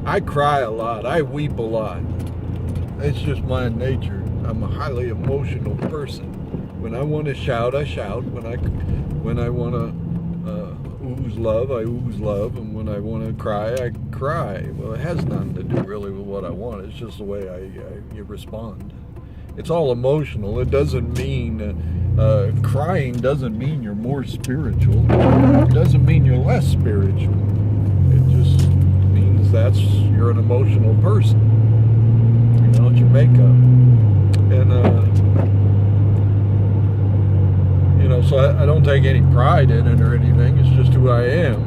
I cry a lot. I weep a lot. It's just my nature. I'm a highly emotional person. When I want to shout, I shout. When I want to ooze love, I ooze love. And when I want to cry, I cry. Well, it has nothing to do really with what I want. It's just the way I respond. It's all emotional. It doesn't mean crying doesn't mean you're more spiritual. It doesn't mean you're less spiritual. It just means you're an emotional person. You know, it's your makeup. And you know, so I don't take any pride in it or anything. It's just who I am.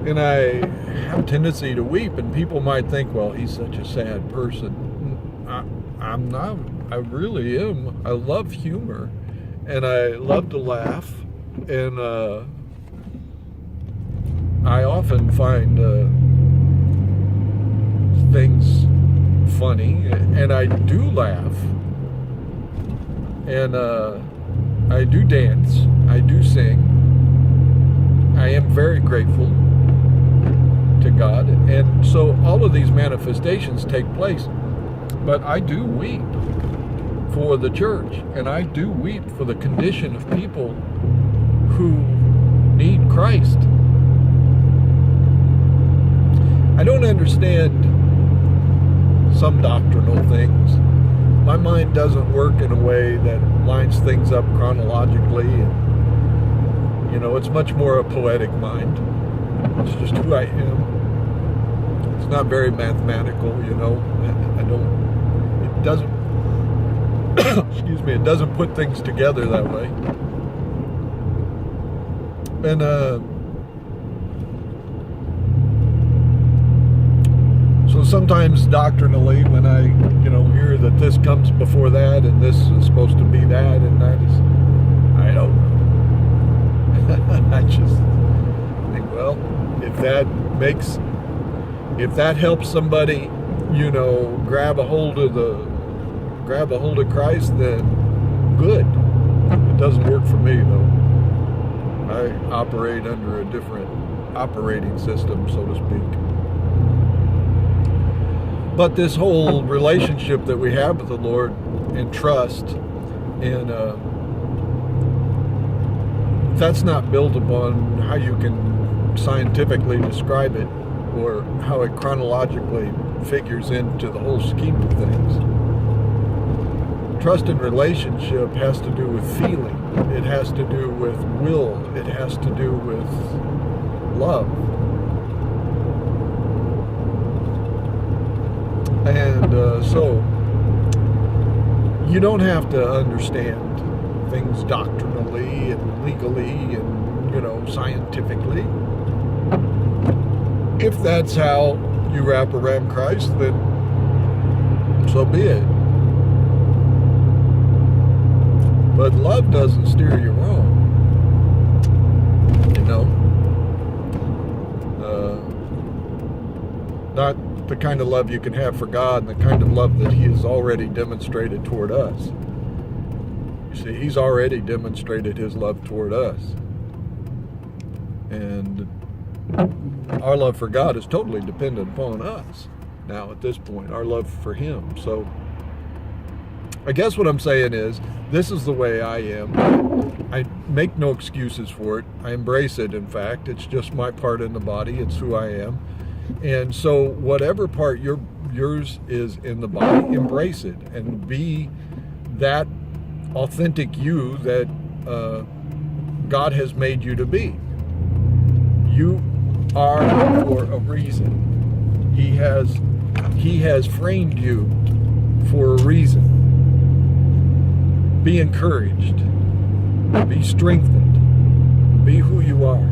And I have a tendency to weep, and people might think, well, he's such a sad person. I'm not. I really am. I love humor, and I love to laugh, and I often find things funny, and I do laugh, and I do dance, I do sing. I am very grateful to God, and so all of these manifestations take place. But I do weep for the church, and I do weep for the condition of people who need Christ. I don't understand some doctrinal things. My mind doesn't work in a way that lines things up chronologically, and, you know, it's much more a poetic mind. It's just who I am. It's not very mathematical, you know. It doesn't excuse me, it doesn't put things together that way. And so sometimes doctrinally, when I, you know, hear that this comes before that and this is supposed to be that and that is, I don't know. I just think, well, if that helps somebody, you know, grab a hold of Christ, then good. It doesn't work for me, though. I operate under a different operating system, so to speak. But this whole relationship that we have with the Lord and trust, and that's not built upon how you can scientifically describe it or how it chronologically figures into the whole scheme of things. Trust and relationship has to do with feeling. It has to do with will. It has to do with love. And so you don't have to understand things doctrinally and legally and, you know, scientifically. If that's how you wrap around Christ, then so be it. But love doesn't steer you wrong, you know. Not the kind of love you can have for God, and the kind of love that He has already demonstrated toward us. You see, He's already demonstrated His love toward us. And our love for God is totally dependent upon us now at this point, our love for Him. So I guess what I'm saying is, this is the way I am. I make no excuses for it. I embrace it, in fact. It's just my part in the body. It's who I am. And so whatever part yours is in the body, embrace it and be that authentic you that God has made you to be. You are for a reason. He has framed you for a reason. Be encouraged. Be strengthened. Be who you are.